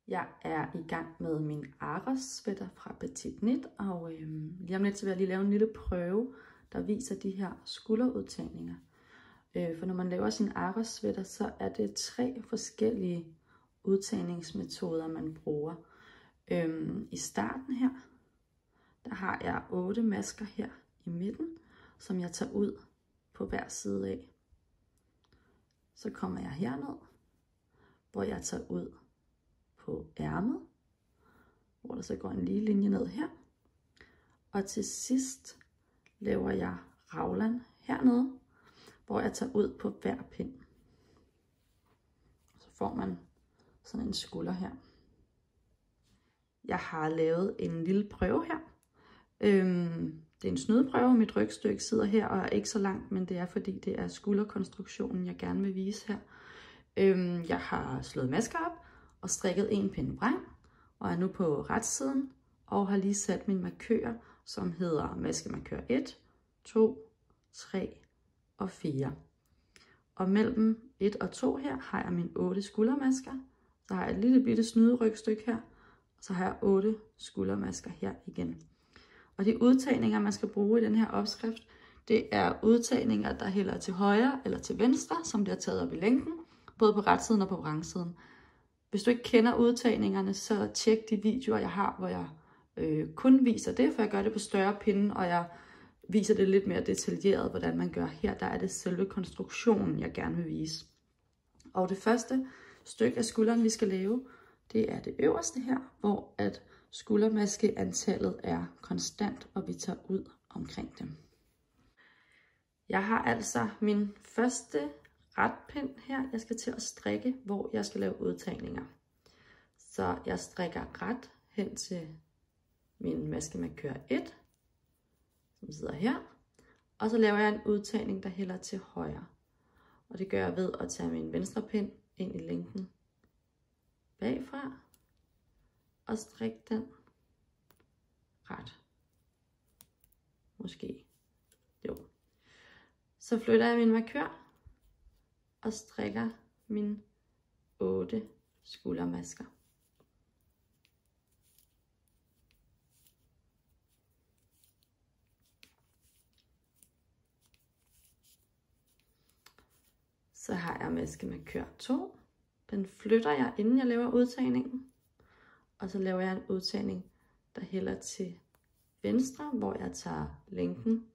Jeg er i gang med min Aros-sweater fra Petit Knit, og lige om lidt så vil jeg lige lave en lille prøve, der viser de her skulderudtagninger. For når man laver sin Aros-sweater, så er det 3 forskellige udtagningsmetoder, man bruger. I starten her, der har jeg 8 masker her i midten, som jeg tager ud på hver side af. Så kommer jeg herned, hvor jeg tager ud på ærmet, hvor der så går en lige linje ned her. Og til sidst laver jeg raglan hernede, hvor jeg tager ud på hver pind. Så får man sådan en skulder her. Jeg har lavet en lille prøve her. Det er en snydeprøve. Mit rygstykke sidder her og er ikke så langt, men det er fordi det er skulderkonstruktionen, jeg gerne vil vise her. Jeg har slået masker op og strikket en pind vrang, og er nu på retsiden og har lige sat min markør, som hedder maskemarkør 1, 2, 3 og 4. Og mellem 1 og 2 her har jeg mine 8 skuldermasker. Så har jeg et lille bitte snyderygstykke her, og så har jeg 8 skuldermasker her igen. Og de udtagninger, man skal bruge i den her opskrift, det er udtagninger, der hælder til højre eller til venstre, som det er taget op i længden, både på retsiden og på vrangsiden. Hvis du ikke kender udtagningerne, så tjek de videoer, jeg har, hvor jeg kun viser det, for jeg gør det på større pinde, og jeg viser det lidt mere detaljeret, hvordan man gør. Her der er det selve konstruktionen, jeg gerne vil vise. Og det første stykke af skulderen, vi skal lave, det er det øverste her, hvor at skuldermaskeantallet er konstant, og vi tager ud omkring dem. Jeg har altså min første retpind her, jeg skal til at strikke, hvor jeg skal lave udtagninger. Så jeg strikker ret hen til min maskemarkør 1, som sidder her. Og så laver jeg en udtagning, der hælder til højre. Og det gør jeg ved at tage min venstre pind ind i længden bagfra og strikke den ret. Måske. Jo. Så flytter jeg min markør og strikker mine 8 skuldermasker. Så har jeg maskemarkør 2. Den flytter jeg, inden jeg laver udtagningen. Og så laver jeg en udtagning, der hælder til venstre, hvor jeg tager længden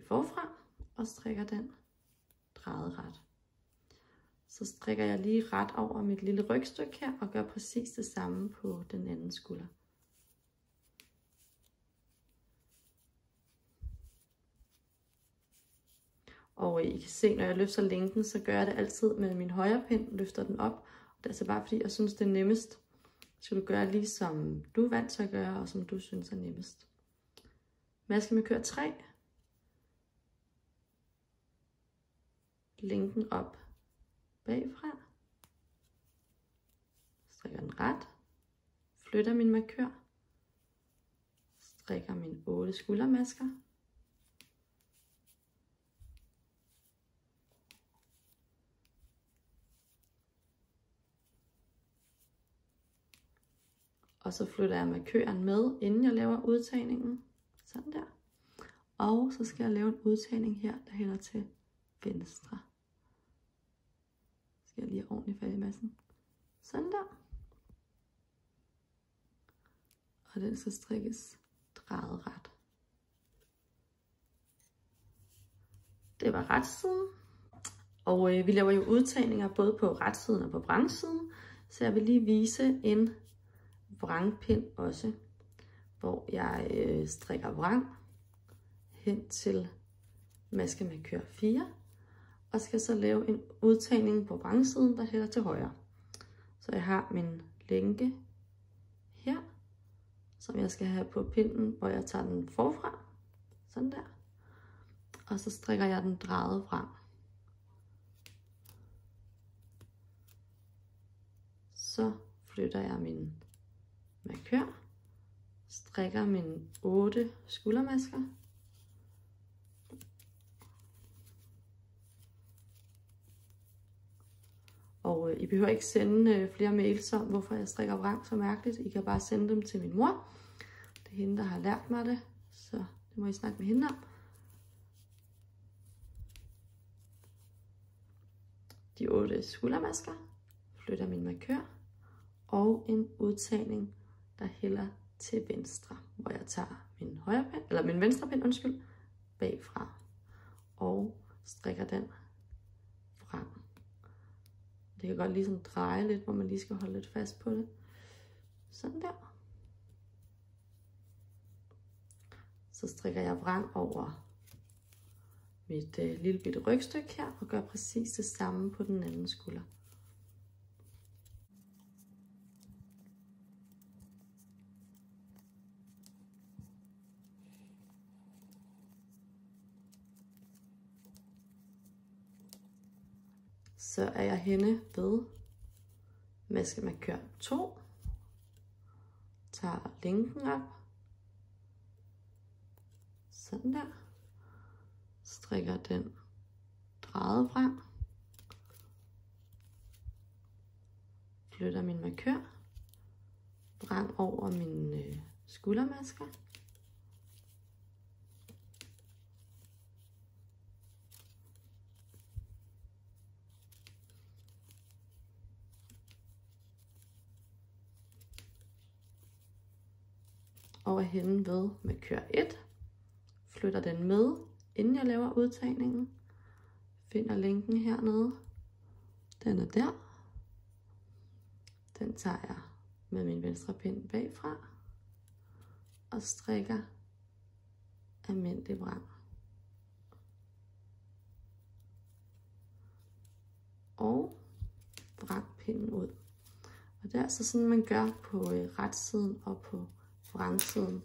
forfra og strikker den drejet ret. Så strikker jeg lige ret over mit lille rygstykke her og gør præcis det samme på den anden skulder. Og I kan se, når jeg løfter længden, så gør jeg det altid med min højre pind, løfter den op. Det er altså bare fordi, jeg synes, det er nemmest. Så skal du gøre lige som du er vant til at gøre, og som du synes er nemmest. Maskemarkør 3. Længden op bagfra. Strikker den ret. Flytter min markør. Strikker mine 8 skuldermasker. Og så flytter jeg markøren med, inden jeg laver udtagningen. Sådan der. Og så skal jeg lave en udtagning her, der hælder til venstre. Så skal jeg lige have ordentligt fat i massen. Sådan der. Og den skal strikkes drejet ret. Det var retsiden. Og vi laver jo udtagninger både på retsiden og på vrangsiden. Så jeg vil lige vise en vrangpind også, hvor jeg strikker vrang hen til maskemarkør 4, og skal så lave en udtagning på vrangsiden, der hælder til højre. Så jeg har min lænke her, som jeg skal have på pinden, hvor jeg tager den forfra, sådan der, og så strikker jeg den drejet frem. Så flytter jeg min markør, strikker mine 8 skuldermasker, Og I behøver ikke sende flere mails om, hvorfor jeg strikker vrang så mærkeligt. I kan bare sende dem til min mor. Det er hende, der har lært mig det, så det må I snakke med hende om. De 8 skuldermasker, flytter min markør, og en udtagning, der hælder til venstre, hvor jeg tager min venstre pind, bagfra, og strikker den frem. Det kan godt lige sådan dreje lidt, hvor man lige skal holde lidt fast på det. Sådan der. Så strikker jeg vrang over mit lille bitte rygstykke her, og gør præcis det samme på den anden skulder. Så er jeg henne ved maskemarkør 2, tager linken op, sådan der, strikker den drejet frem, flytter min markør, vrang over mine skuldermasker, og er henne ved markør 1, flytter den med, inden jeg laver udtagningen, finder linken hernede, den er der, den tager jeg med min venstre pind bagfra, og strikker almindelig vrang. Og vrang pinden ud. Og det er altså sådan, man gør på retsiden og på vrangsiden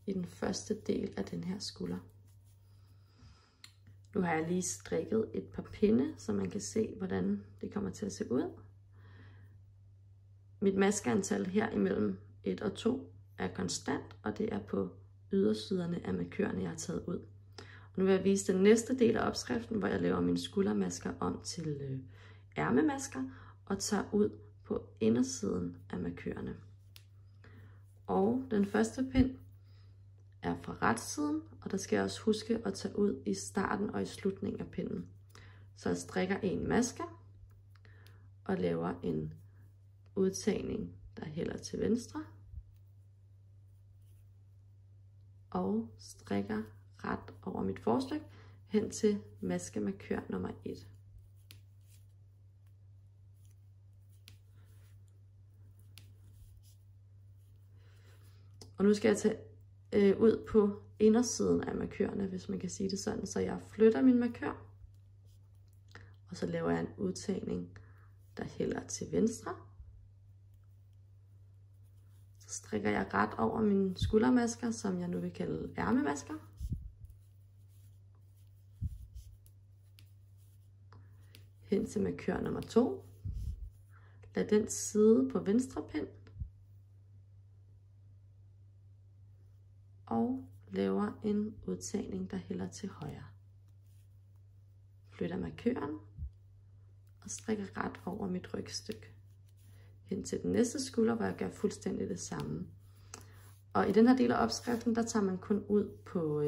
i den første del af den her skulder. Nu har jeg lige strikket et par pinde, så man kan se, hvordan det kommer til at se ud. Mit maskeantal her imellem 1 og 2 er konstant, og det er på ydersiderne af markørerne, jeg har taget ud. Og nu vil jeg vise den næste del af opskriften, hvor jeg laver mine skuldermasker om til ærmemasker og tager ud på indersiden af markørerne. Og den første pind er fra retsiden, og der skal jeg også huske at tage ud i starten og i slutningen af pinden. Så jeg strikker en maske og laver en udtagning, der hælder til venstre, og strikker ret over mit forstykke hen til maskemarkør nummer 1. Og nu skal jeg tage ud på indersiden af markørerne, hvis man kan sige det sådan. Så jeg flytter min markør, og så laver jeg en udtagning, der hælder til venstre. Så strikker jeg ret over mine skuldermasker, som jeg nu vil kalde ærmemasker. Hen til markør nummer 2. Lad den sidde på venstre pind. Og laver en udtagning, der hælder til højre. Flytter markøren og strikker ret over mit rygstykke. Hen til den næste skulder, hvor jeg gør fuldstændig det samme. Og i den her del af opskriften, der tager man kun ud på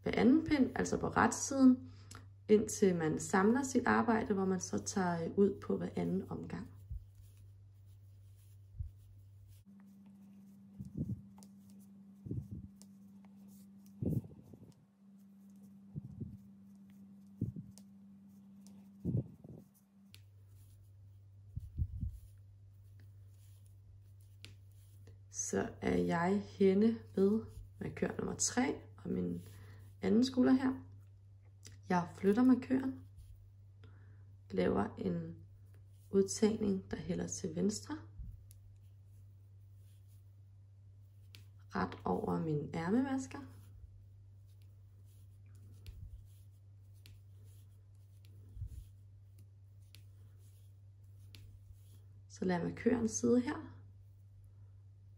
hver anden pind, altså på retsiden, indtil man samler sit arbejde, hvor man så tager ud på hver anden omgang. Så er jeg henne ved markør nummer 3 og min anden skulder her. Jeg flytter markøren, laver en udtagning, der hælder til venstre, ret over mine ærmemasker, så lader markøren sidde her,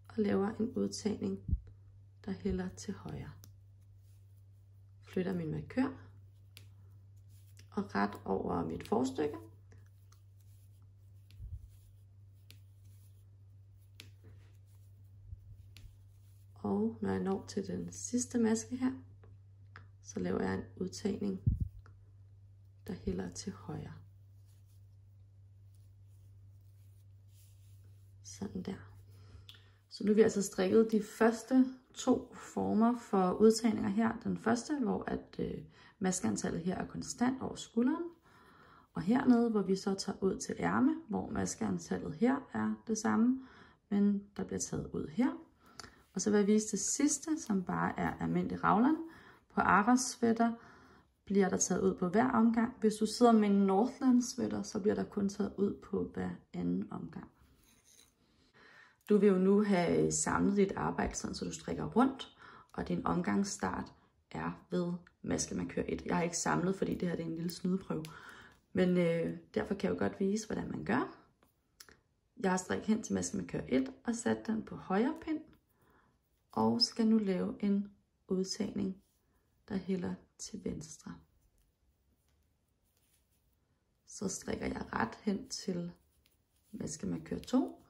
og laver en udtagning, der hælder til højre. Flytter min markør og ret over mit forstykke, Og når jeg når til den sidste maske her, så laver jeg en udtagning, der hælder til højre. Sådan der. Så nu har vi altså strikket de første 2 former for udtagninger her. Den første, hvor at maskeantallet her er konstant over skulderen. Og hernede, hvor vi så tager ud til ærme, hvor maskeantallet her er det samme, men der bliver taget ud her. Og så vil jeg vise det sidste, som bare er almindelig raglan. På Aras sweater bliver der taget ud på hver omgang. Hvis du sidder med en Northland sweater, så bliver der kun taget ud på hver anden omgang. Du vil jo nu have samlet dit arbejde, sådan, så du strikker rundt, og din omgangsstart er ved maskemarkør 1. Jeg har ikke samlet, fordi det her det er en lille snydeprøve, men derfor kan jeg jo godt vise, hvordan man gør. Jeg har strikket hen til maskemarkør 1 og sat den på højre pind, og skal nu lave en udtagning, der hælder til venstre. Så strikker jeg ret hen til maskemarkør 2.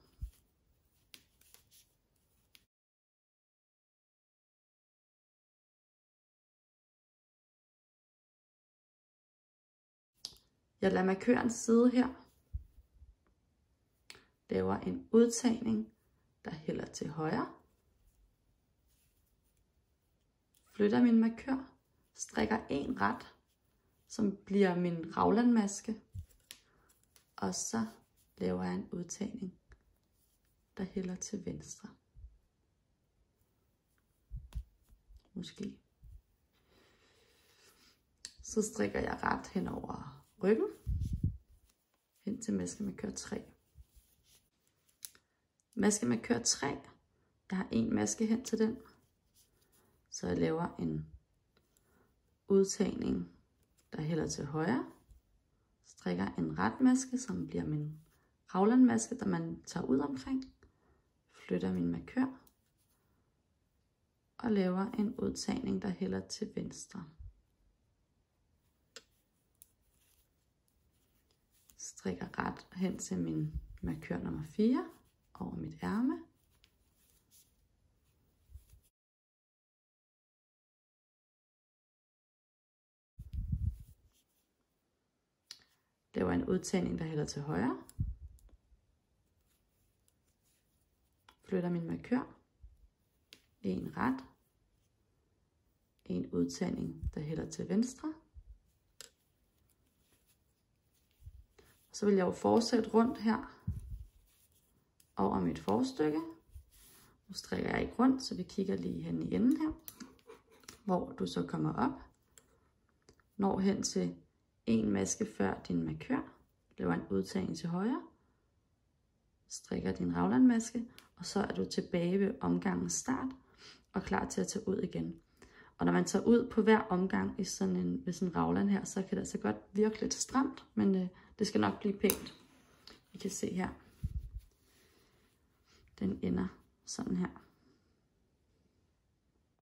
Jeg lader markøren sidde her, laver en udtagning, der hælder til højre, flytter min markør, strikker en ret, som bliver min raglanmaske, og så laver jeg en udtagning, der hælder til venstre. Måske. Så strikker jeg ret hen over ryggen, hen til maskemarkør 3. Maskemarkør 3, jeg har en maske hen til den, så jeg laver en udtagning, der hælder til højre, strikker en ret maske, som bliver min raglanmaske, der man tager ud omkring, flytter min markør, og laver en udtagning, der hælder til venstre. Strikker ret hen til min markør nummer 4 over mit ærme. Laver en udtagning, der hælder til højre. Flytter min markør. En ret. En udtagning, der hælder til venstre. Så vil jeg jo fortsætte rundt her over mit forstykke. Nu strikker jeg ikke rundt, så vi kigger lige hen i enden her, hvor du så kommer op, når hen til en maske før din markør, laver en udtagning til højre, strikker din raglanmaske, og så er du tilbage ved omgangens start og klar til at tage ud igen. Og når man tager ud på hver omgang i sådan en raglan her, så kan det altså godt virke lidt stramt, men det skal nok blive pænt. I kan se her, den ender sådan her.